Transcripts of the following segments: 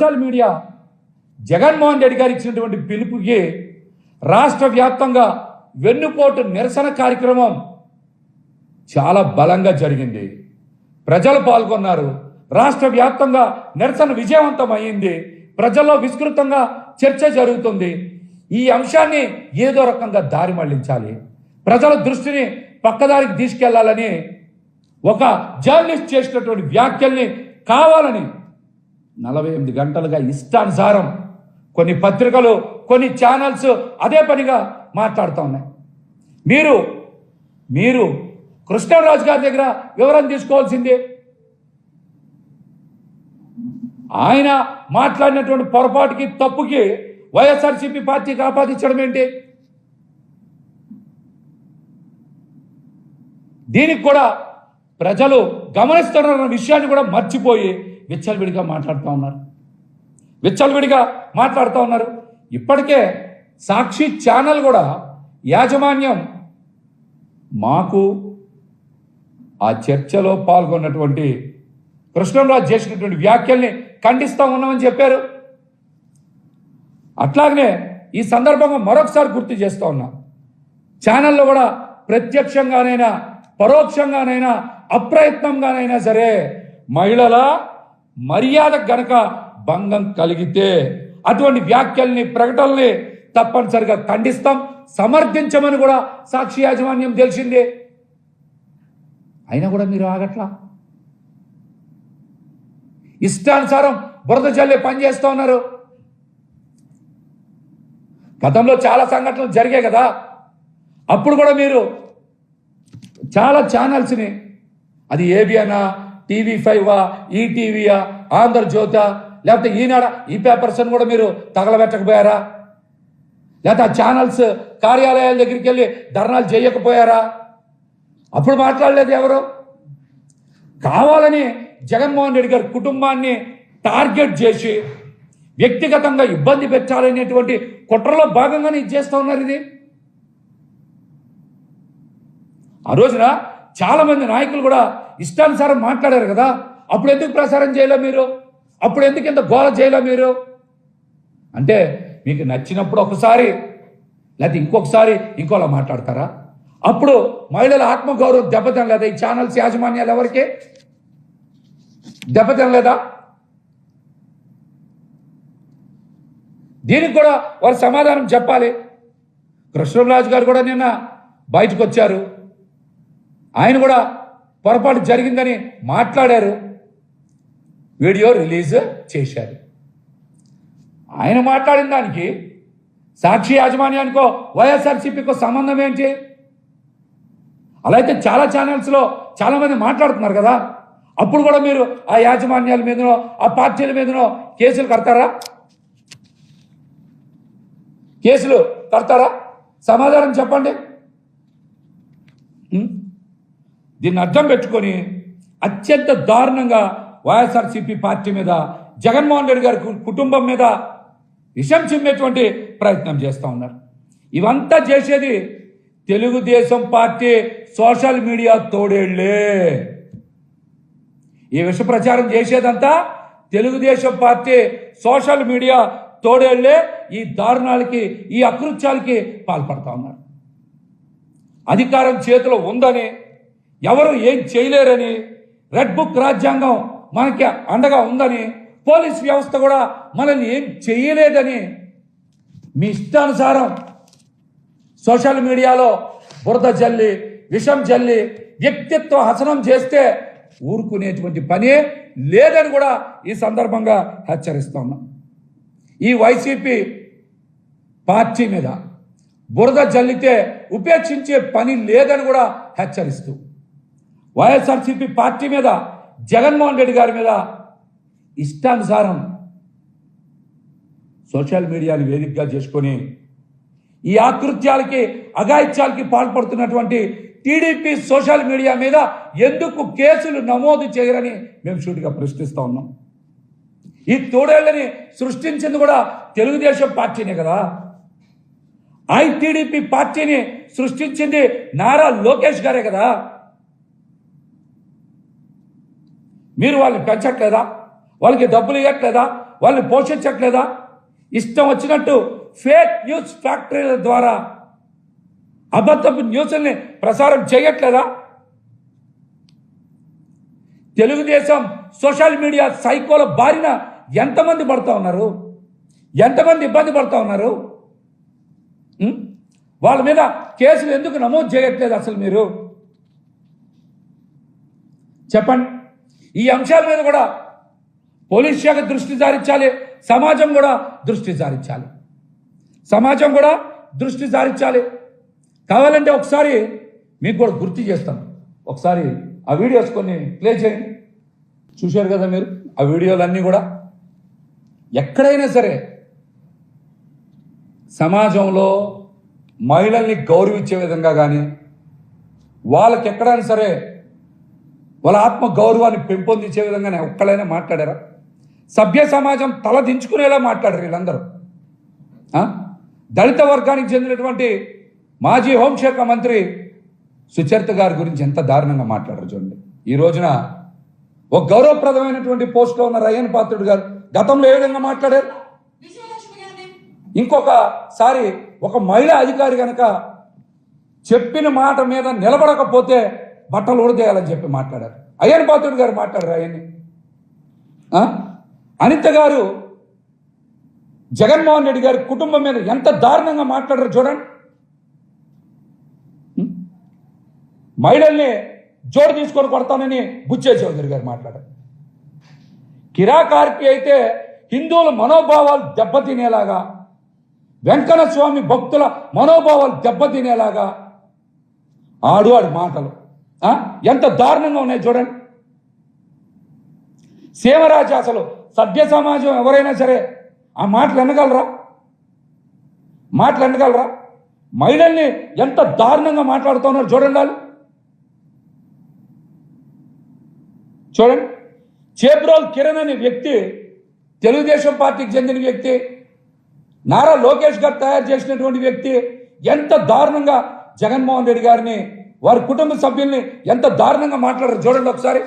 Social media Jaganmohan Reddy గారు ఇచ్చినటువంటి పిలుపుకి రాష్ట్ర వ్యాప్తంగా వెన్నుపోటు నిరసన కార్యక్రమం చాలా బలంగా జరిగింది. ప్రజలు పాల్గొన్నారు. రాష్ట్ర వ్యాప్తంగా నిరసన విజయవంతం అయింది. ప్రజల్లో విస్తృతంగా చర్చ జరుగుతుంది. ఈ అంశాన్ని ఏదో రకంగా దారి మళ్లించాలి, ప్రజల దృష్టిని పక్కదారికి తీసుకెళ్లాలని ఒక జర్నలిస్ట్ చేసినటువంటి వ్యాఖ్యల్ని కావాలని 48 గంటలుగా ఇష్టానుసారం కొన్ని పత్రికలు, కొన్ని ఛానల్స్ అదే పనిగా మాట్లాడుతూ ఉన్నాయి. మీరు కృష్ణరాజు గారి దగ్గర వివరణ తీసుకోవాల్సిందే. ఆయన మాట్లాడినటువంటి పొరపాటుకి, తప్పుకి వైఎస్ఆర్సీపీ పార్టీకి ఆపాదించడం ఏంటి? దీనికి కూడా ప్రజలు గమనిస్తున్న విషయాన్ని కూడా మర్చిపోయి విచ్చలవిడిగా మాట్లాడుతూ ఉన్నారు. ఇప్పటికే సాక్షి ఛానల్ కూడా యాజమాన్యం మాకు ఆ చర్చలో పాల్గొన్నటువంటి కృష్ణరాజు చేసినటువంటి వ్యాఖ్యల్ని ఖండిస్తూ ఉన్నామని చెప్పారు. అట్లాగనే ఈ సందర్భంగా మరొకసారి గుర్తు చేస్తూ ఉన్నా, ఛానల్లో కూడా ప్రత్యక్షంగానైనా పరోక్షంగానైనా అప్రయత్నంగానైనా సరే మహిళల మర్యాద గనక భంగం కలిగితే అటువంటి వ్యాఖ్యల్ని, ప్రకటనల్ని తప్పనిసరిగా ఖండిస్తాం, సమర్థించమని కూడా సాక్షి యాజమాన్యం తెలిసిందే. అయినా కూడా మీరు ఆగట్లా, ఇష్టానుసారం బురద జల్లే పనిచేస్తూ ఉన్నారు. గతంలో చాలా సంఘటనలు జరిగాయి కదా, అప్పుడు కూడా మీరు చాలా ఛానల్స్ని, అది ఏబిఎనా, TV5, ఈటీవీయా, ఆంధ్రజ్యోతా, లేకపోతే ఈనాడ, ఈ పేపర్స్ని కూడా మీరు తగలబెట్టకపోయారా? లేకపోతే ఆ ఛానల్స్ కార్యాలయాల దగ్గరికి వెళ్ళి ధర్నాలు చేయకపోయారా? అప్పుడు మాట్లాడలేదు ఎవరు? కావాలని జగన్మోహన్ రెడ్డి గారి కుటుంబాన్ని టార్గెట్ చేసి వ్యక్తిగతంగా ఇబ్బంది పెట్టాలనేటువంటి కుట్రలో భాగంగానే ఇది చేస్తూ ఉన్నారు. ఇది ఆ రోజున చాలా మంది నాయకులు కూడా ఇష్టానుసారం మాట్లాడారు కదా, అప్పుడు ఎందుకు ప్రసారం చేయలే మీరు? అప్పుడు ఎందుకు ఇంత గోల చేయలే మీరు? అంటే మీకు నచ్చినప్పుడు ఒకసారి, లేకపోతే ఇంకొకసారి ఇంకోలా మాట్లాడతారా? అప్పుడు మహిళల ఆత్మగౌరవం దెబ్బతినలేదా? ఈ ఛానల్స్ యాజమాన్యాలు ఎవరికి దెబ్బతినలేదా? దీనికి కూడా వారు సమాధానం చెప్పాలి. కృష్ణరాజు గారు కూడా నిన్న బయటకు వచ్చారు. ఆయన కూడా పొరపాటు జరిగిందని మాట్లాడారు, వీడియో రిలీజ్ చేశారు. ఆయన మాట్లాడిన దానికి సాక్షి యాజమాన్యానికో వైఎస్ఆర్సీపీకో సంబంధం ఏంటి? అలా అయితే చాలా ఛానల్స్లో చాలామంది మాట్లాడుతున్నారు కదా, అప్పుడు కూడా మీరు ఆ యాజమాన్యాల మీదనో ఆ పార్టీల మీదనో కేసులు కడతారా? సమాధానం చెప్పండి. దీన్ని అర్థం పెట్టుకొని అత్యంత దారుణంగా వైఎస్ఆర్సీపీ పార్టీ మీద, జగన్మోహన్ రెడ్డి గారి కుటుంబం మీద విషం చిమ్మేటువంటి ప్రయత్నం చేస్తూ ఉన్నారు. ఇవంతా చేసేది తెలుగుదేశం పార్టీ సోషల్ మీడియా తోడేళ్లే. ఈ విష ప్రచారం చేసేదంతా తెలుగుదేశం పార్టీ సోషల్ మీడియా తోడేళ్లే. ఈ దారుణాలకి, ఈ అకృత్యాలకి పాల్పడతా ఉన్నారు. అధికారం చేతిలో ఉందని, ఎవరు ఏం చేయలేరని, రెడ్ బుక్ రాజ్యాంగం మనకి అండగా ఉందని, పోలీస్ వ్యవస్థ కూడా మనల్ని ఏం చేయలేదని మీ ఇష్టానుసారం సోషల్ మీడియాలో బురద జల్లి, విషం జల్లి, వ్యక్తిత్వ హసనం చేస్తే ఊరుకునేటువంటి పనే లేదని కూడా ఈ సందర్భంగా హెచ్చరిస్తా ఉన్నాం. ఈ వైసీపీ పార్టీ మీద బురద జల్లితే ఉపేక్షించే పని లేదని కూడా హెచ్చరిస్తూ, వైఎస్ఆర్సీపీ పార్టీ మీద, జగన్మోహన్ రెడ్డి గారి మీద ఇష్టానుసారం సోషల్ మీడియాని వేదికగా చేసుకొని ఈ ఆకృత్యాలకి, అఘాయిత్యాలకి పాల్పడుతున్నటువంటి టీడీపీ సోషల్ మీడియా మీద ఎందుకు కేసులు నమోదు చేయరని మేము సూటిగా ప్రశ్నిస్తూ ఉన్నాం. ఈ తోడేళ్లని సృష్టించింది కూడా తెలుగుదేశం పార్టీనే కదా. టీడీపీ పార్టీని సృష్టించింది నారా లోకేష్ గారే కదా. మీరు వాళ్ళని పెంచట్లేదా? వాళ్ళకి డబ్బులు ఇవ్వట్లేదా? వాళ్ళని పోషించట్లేదా? ఇష్టం వచ్చినట్టు ఫేక్ న్యూస్ ఫ్యాక్టరీల ద్వారా అబద్ధపు న్యూస్ని ప్రసారం చేయట్లేదా? తెలుగుదేశం సోషల్ మీడియా సైకోల బారిన ఎంతమంది పడుతూ ఉన్నారు? ఎంతమంది ఇబ్బంది పడుతూ ఉన్నారు? వాళ్ళ మీద కేసులు ఎందుకు నమోదు చేయట్లేదు అసలు మీరు చెప్పండి. ఈ అంశాల మీద కూడా పోలీస్ శాఖ దృష్టి సారించాలి, సమాజం కూడా దృష్టి సారించాలి, సమాజం కూడా దృష్టి సారించాలి. కావాలంటే ఒకసారి మీకు కూడా గుర్తు చేస్తాం. ఒకసారి ఆ వీడియోస్ కొన్ని ప్లే చేయండి. చూశారు కదా మీరు ఆ వీడియోలన్నీ కూడా. ఎక్కడైనా సరే సమాజంలో మహిళల్ని గౌరవించే విధంగా కానీ, వాళ్ళకి ఎక్కడైనా సరే వాళ్ళ ఆత్మ గౌరవాన్ని పెంపొందించే విధంగానే ఒక్కడైనా మాట్లాడారా? సభ్య సమాజం తల దించుకునేలా మాట్లాడారు వీళ్ళందరూ. దళిత వర్గానికి చెందినటువంటి మాజీ హోంశాఖ మంత్రి సుచరిత గారి గురించి ఎంత దారుణంగా మాట్లాడారు చూడండి. ఈ రోజున ఒక గౌరవప్రదమైనటువంటి పోస్ట్లో ఉన్న రయ్యన్ పాత్రుడు గారు గతంలో ఏ విధంగా మాట్లాడారు? ఇంకొకసారి ఒక మహిళా అధికారి కనుక చెప్పిన మాట మీద నిలబడకపోతే బట్టలు ఊడదేయాలని చెప్పి మాట్లాడారు. అయ్యన్ పాత్రుడు గారు మాట్లాడారు. అయ్యన్ని అనిత గారు జగన్మోహన్ రెడ్డి గారి కుటుంబం మీద ఎంత దారుణంగా మాట్లాడారు చూడండి. మహిళల్ని జోడు తీసుకొని కొడతానని బుచ్చే చౌదరి గారు మాట్లాడారు. కిరాకార్కి అయితే హిందువుల మనోభావాలు దెబ్బతినేలాగా, వెంకన్న స్వామి భక్తుల మనోభావాలు దెబ్బతినేలాగా ఆడు మాటలు ఎంత దారుణంగా ఉన్నాయి చూడండి. సీమరాజు అసలు సభ్య సమాజం ఎవరైనా సరే ఆ మాటలు ఎన్నగలరా? మహిళల్ని ఎంత దారుణంగా మాట్లాడుతున్నారు చూడండి. వాళ్ళు చూడండి. చేబ్రోల్ కిరణ్ అనే వ్యక్తి తెలుగుదేశం పార్టీకి చెందిన వ్యక్తి, నారా లోకేష్ గారు తయారు చేసినటువంటి వ్యక్తి ఎంత దారుణంగా జగన్మోహన్ రెడ్డి గారిని, వారి కుటుంబ సభ్యుల్ని ఎంత దారుణంగా మాట్లాడారు చూడండి ఒకసారి.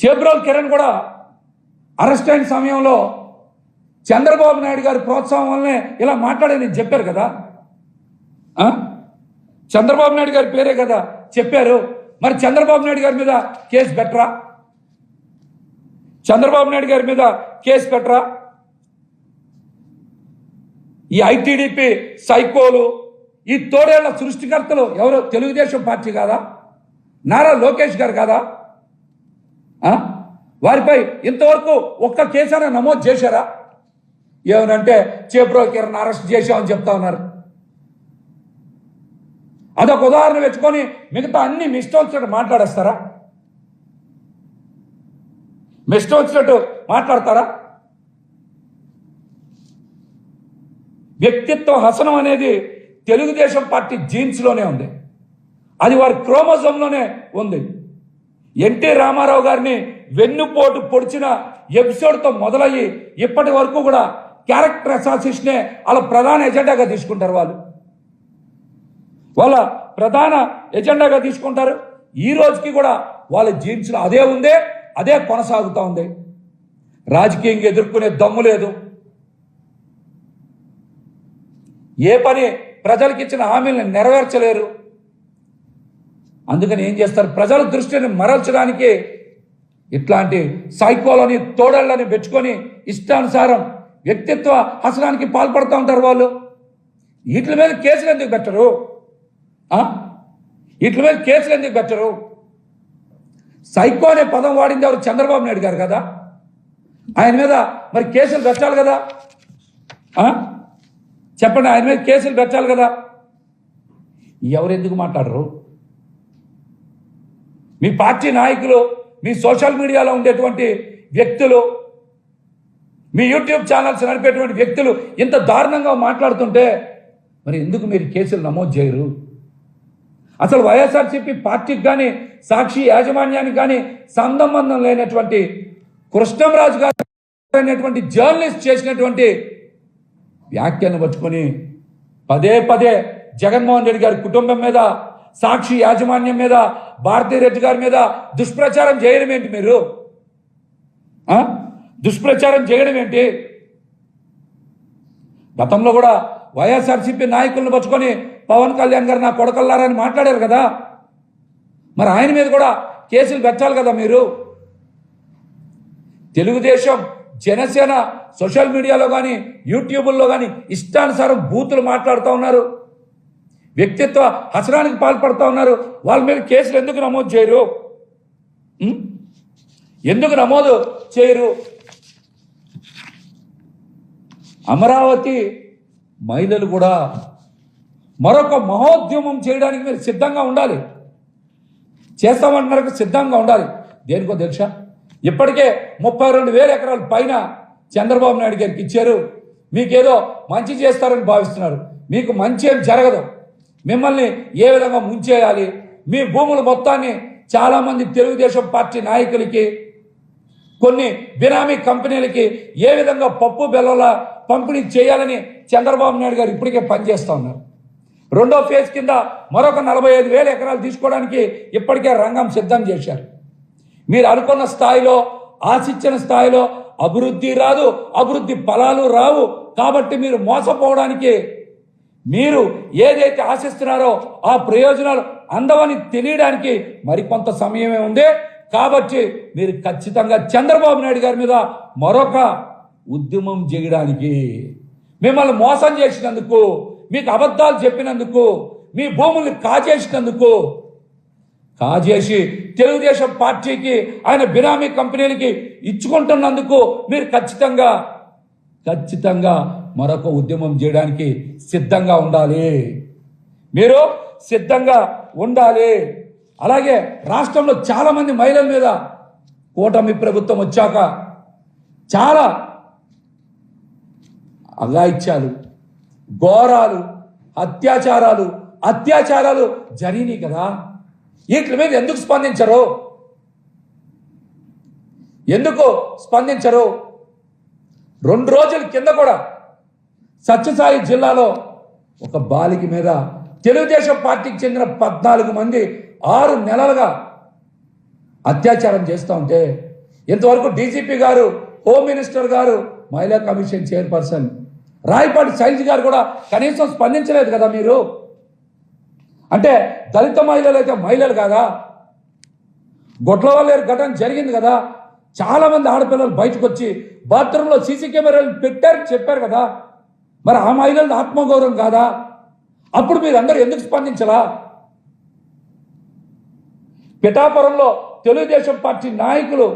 చేబ్రోల్ కిరణ్ కూడా అరెస్ట్ అయిన సమయంలో చంద్రబాబు నాయుడు గారి ప్రోత్సాహం వల్లనే ఇలా మాట్లాడని చెప్పారు కదా. చంద్రబాబు నాయుడు గారి పేరే కదా చెప్పారు. మరి చంద్రబాబు నాయుడు గారి మీద కేసు పెట్టరా? చంద్రబాబు నాయుడు గారి మీద కేసు పెట్టరా? ఈ ఐటీడీపీ సైకోలు, ఈ తోడేళ్ల సృష్టికర్తలు ఎవరో తెలుగుదేశం పార్టీ కాదా? నారా లోకేష్ గారు కాదా? వారిపై ఇంతవరకు ఒక్క కేసైనా నమోదు చేశారా? ఏమనంటే చేబ్రోల్ కిరణ్ అరెస్ట్ చేశామని చెప్తా ఉన్నారు. అదొక ఉదాహరణ పెట్టుకొని మిగతా అన్ని మీ ఇష్టం వచ్చినట్టు మాట్లాడేస్తారా? మీ ఇష్టం వచ్చినట్టు మాట్లాడతారా? వ్యక్తిత్వ హసనం అనేది తెలుగుదేశం పార్టీ జీన్స్లోనే ఉంది, అది వారి క్రోమోజోమ్లోనే ఉంది. ఎన్టీ రామారావు గారిని వెన్నుపోటు పొడిచిన ఎపిసోడ్తో మొదలయ్యి ఇప్పటి వరకు కూడా క్యారెక్టర్ అసాసినేషనే వాళ్ళ ప్రధాన ఎజెండాగా తీసుకుంటారు. వాళ్ళ ప్రధాన ఎజెండాగా తీసుకుంటారు. ఈ రోజుకి కూడా వాళ్ళ జీన్స్లో అదే ఉంది, అదే కొనసాగుతూ ఉంది. రాజకీయంగా ఎదుర్కొనే దమ్ము లేదు. ఏ పని ప్రజలకు ఇచ్చిన హామీలను నెరవేర్చలేరు. అందుకని ఏం చేస్తారు? ప్రజల దృష్టిని మరల్చడానికి ఇట్లాంటి సైకోలని తోడళ్ళని పెట్టుకొని ఇష్టానుసారం వ్యక్తిత్వ హసనానికి పాల్పడుతూ ఉంటారు వాళ్ళు. వీటి మీద కేసులు ఎందుకు పెట్టరు? వీటి మీద కేసులు ఎందుకు పెట్టరు? సైకో అనే పదం వాడింది ఎవరు? చంద్రబాబు నాయుడు గారు కదా. ఆయన మీద మరి కేసులు పెట్టాలి కదా. చెప్పండి, ఆయన మీద కేసులు పెట్టాలి కదా. ఎవరు ఎందుకు మాట్లాడరు? మీ పార్టీ నాయకులు, మీ సోషల్ మీడియాలో ఉండేటువంటి వ్యక్తులు, మీ యూట్యూబ్ ఛానల్స్ నడిపేటువంటి వ్యక్తులు ఇంత దారుణంగా మాట్లాడుతుంటే మరి ఎందుకు మీరు కేసులు నమోదు చేయరు? అసలు వైఎస్ఆర్సీపీ పార్టీకి కానీ సాక్షి యాజమాన్యానికి కానీ సంబంధం లేనటువంటి కృష్ణంరాజు గారు అనేటువంటి జర్నలిస్ట్ చేసినటువంటి వ్యాఖ్యను పట్టుకొని పదే పదే జగన్మోహన్ రెడ్డి గారి కుటుంబం మీద, సాక్షి యాజమాన్యం మీద, భారతీ రెడ్డి గారి మీద దుష్ప్రచారం చేయడం ఏంటి మీరు? దుష్ప్రచారం చేయడం ఏంటి? గతంలో కూడా వైఎస్ఆర్సీపీ నాయకులను పట్టుకొని పవన్ కళ్యాణ్ గారు నా కొడకల్లారని మాట్లాడారు కదా, మరి ఆయన మీద కూడా కేసులు పెట్టాలి కదా మీరు. తెలుగుదేశం జనసేన సోషల్ మీడియాలో కానీ యూట్యూబ్లో కానీ ఇష్టానుసారం బూతులు మాట్లాడుతూ ఉన్నారు, వ్యక్తిత్వ హసనానికి పాల్పడుతూ ఉన్నారు. వాళ్ళ మీద కేసులు ఎందుకు నమోదు చేయరు? ఎందుకు నమోదు చేయరు? అమరావతి మహిళలు కూడా మరొక మహోద్యమం చేయడానికి మీరు సిద్ధంగా ఉండాలి. చేస్తామంటున్నారు, సిద్ధంగా ఉండాలి. దేనికో తెలుసా? ఇప్పటికే 32,000 ఎకరాల పైన చంద్రబాబు నాయుడు గారికి ఇచ్చారు. మీకేదో మంచి చేస్తారని భావిస్తున్నారు. మీకు మంచి ఏం జరగదు. మిమ్మల్ని ఏ విధంగా ముంచేయాలి, మీ భూముల మొత్తాన్ని చాలామంది తెలుగుదేశం పార్టీ నాయకులకి, కొన్ని బినామీ కంపెనీలకి ఏ విధంగా పప్పు బెల్లల పంపిణీ చేయాలని చంద్రబాబు నాయుడు గారు ఇప్పటికే పనిచేస్తూ ఉన్నారు. రెండో ఫేజ్ కింద మరొక 45,000 ఎకరాలు తీసుకోవడానికి ఇప్పటికే రంగం సిద్ధం చేశారు. మీరు అనుకున్న స్థాయిలో, ఆశించిన స్థాయిలో అభివృద్ధి రాదు, అభివృద్ధి ఫలాలు రావు. కాబట్టి మీరు మోసపోవడానికి, మీరు ఏదైతే ఆశిస్తున్నారో ఆ ప్రయోజనాలు అందవని తెలియడానికి మరికొంత సమయమే ఉంది. కాబట్టి మీరు ఖచ్చితంగా చంద్రబాబు నాయుడు గారి మీద మరొక ఉద్యమం చేయడానికి, మిమ్మల్ని మోసం చేసినందుకు, మీకు అబద్ధాలు చెప్పినందుకు, మీ భూముల్ని కాజేసినందుకు, కాజేసి తెలుగుదేశం పార్టీకి ఆయన బినామీ కంపెనీలకి ఇచ్చుకుంటున్నందుకు మీరు ఖచ్చితంగా మరొక ఉద్యమం చేయడానికి సిద్ధంగా ఉండాలి. మీరు సిద్ధంగా ఉండాలి. అలాగే రాష్ట్రంలో చాలామంది మహిళల మీద కూటమి ప్రభుత్వం వచ్చాక చాలా అఘాయిత్యాలు, ఘోరాలు, అత్యాచారాలు జరిగినాయి కదా. వీటి మీద ఎందుకు స్పందించరు? ఎందుకు స్పందించరు? 2 రోజుల కింద కూడా సత్యసాయి జిల్లాలో ఒక బాలిక మీద తెలుగుదేశం పార్టీకి చెందిన 14 మంది 6 నెలలుగా అత్యాచారం చేస్తూ ఉంటే ఇంతవరకు డీజీపీ గారు, హోమ్ మినిస్టర్ గారు, మహిళా కమిషన్ చైర్పర్సన్ రాయపాటి శైలజ గారు కూడా కనీసం స్పందించలేదు కదా. మీరు అంటే దళిత మహిళలు అయితే మహిళలు కాదా? గొడ్లవల్లేరు ఘటన జరిగింది కదా. చాలా మంది ఆడపిల్లలు బయటకు వచ్చి బాత్రూంలో సీసీ కెమెరాలు పెట్టారని చెప్పారు కదా. మరి ఆ మహిళలది ఆత్మగౌరవం కాదా? అప్పుడు మీరందరూ ఎందుకు స్పందించలా? పిఠాపురంలో తెలుగుదేశం పార్టీ నాయకులు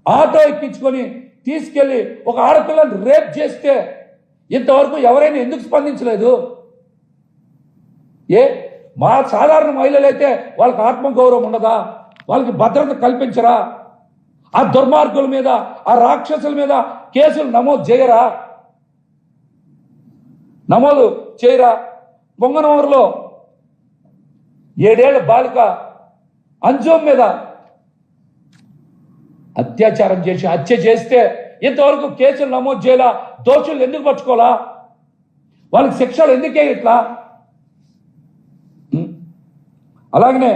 ఆటో ఎక్కించుకొని తీసుకెళ్లి ఒక ఆడపిల్లని రేప్ చేస్తే ఇంతవరకు ఎవరైనా ఎందుకు స్పందించలేదు? మా సాధారణ మహిళలైతే వాళ్ళకి ఆత్మగౌరవం ఉండదా? వాళ్ళకి భద్రత కల్పించరా? ఆ దుర్మార్గుల మీద, ఆ రాక్షసుల మీద కేసులు నమోదు చేయరా? పొంగనూరులో 7 ఏళ్ల బాలిక అంజుమ్ మీద అత్యాచారం చేసి హత్య చేస్తే ఇంతవరకు కేసులు నమోదు చేయాలా? దోషులు ఎందుకు పట్టుకోవాలా? వాళ్ళకి శిక్షలు ఎందుకే ఇట్లా? అలాగనే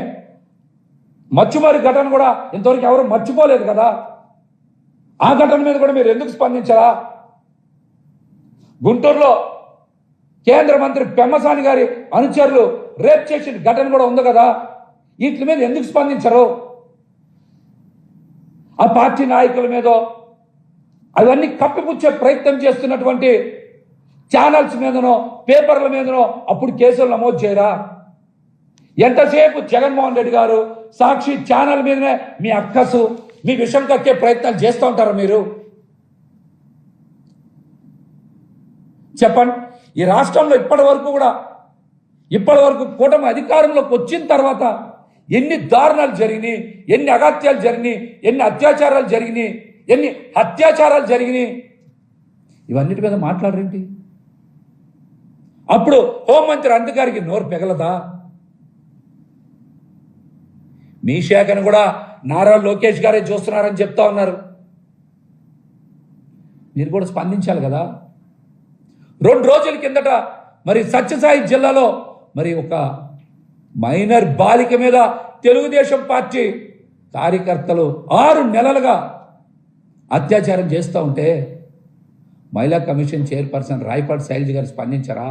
మచ్చుమారి ఘటన కూడా ఇంతవరకు ఎవరు మర్చిపోలేదు కదా. ఆ ఘటన మీద కూడా మీరు ఎందుకు స్పందించరా? గుంటూరులో కేంద్ర మంత్రి పెమ్మసాని గారి అనుచరులు రేప్ చేసిన ఘటన కూడా ఉంది కదా. వీటి మీద ఎందుకు స్పందించరు? ఆ పార్టీ నాయకుల మీద అవన్నీ కప్పిపుచ్చే ప్రయత్నం చేస్తున్నటువంటి ఛానల్స్ మీదనో, పేపర్ల మీదనో అప్పుడు కేసులు నమోదు చేయరా? ఎంతసేపు జగన్మోహన్ రెడ్డి గారు సాక్షి ఛానల్ మీదనే మీ అక్కసు, మీ విషం కక్కే ప్రయత్నాలు చేస్తూ ఉంటారు మీరు. చెప్పండి. ఈ రాష్ట్రంలో ఇప్పటి వరకు కూటమి అధికారంలోకి వచ్చిన తర్వాత ఎన్ని దారుణాలు జరిగినాయి, ఎన్ని అగత్యాలు జరిగినాయి, ఎన్ని అత్యాచారాలు జరిగినాయి, ఎన్ని అత్యాచారాలు జరిగినాయి, ఇవన్నిటి మీద మాట్లాడరేంటి? అప్పుడు హోంమంత్రి అధికారికి నోరు పెగలదా? మీ శాఖను కూడా నారా లోకేష్ గారే చూస్తున్నారని చెప్తా ఉన్నారు. మీరు కూడా స్పందించాలి కదా. 2 రోజుల కిందట మరి సత్యసాయి జిల్లాలో మరి ఒక మైనర్ బాలిక మీద తెలుగుదేశం పార్టీ కార్యకర్తలు 6 నెలలుగా అత్యాచారం చేస్తూ ఉంటే మహిళా కమిషన్ చైర్పర్సన్ రాయపాటి శైలజ గారు స్పందించరా?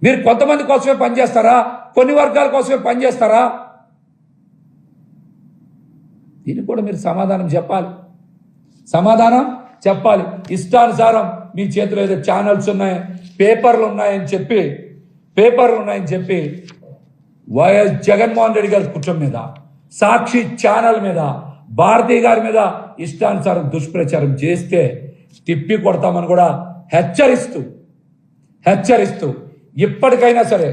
మీరు కొంతమంది కోసమే పనిచేస్తారా? కొన్ని వర్గాల కోసమే పనిచేస్తారా? దీనికి కూడా మీరు సమాధానం చెప్పాలి. సమాధానం చెప్పాలి. ఇష్టానుసారం మీ చేతిలో ఏదో ఛానల్స్ ఉన్నాయి, పేపర్లు ఉన్నాయని చెప్పి వైఎస్ జగన్మోహన్ రెడ్డి గారి కుటుంబం మీద, సాక్షి ఛానల్ మీద, భారతీ గారి మీద ఇష్టానుసారం దుష్ప్రచారం చేస్తే తిప్పి కొడతామని కూడా హెచ్చరిస్తూ ఇప్పటికైనా సరే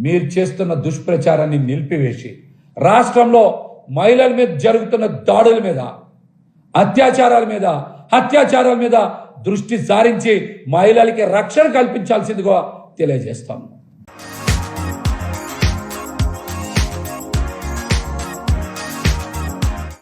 మీరు చేస్తున్న దుష్ప్రచారాన్ని నిలిపివేసి రాష్ట్రంలో మహిళల మీద జరుగుతున్న దాడుల మీద, అత్యాచారాల మీద దృష్టి సారించి మహిళలకి రక్షణ కల్పించాల్సిందిగా తెలియజేస్తాము.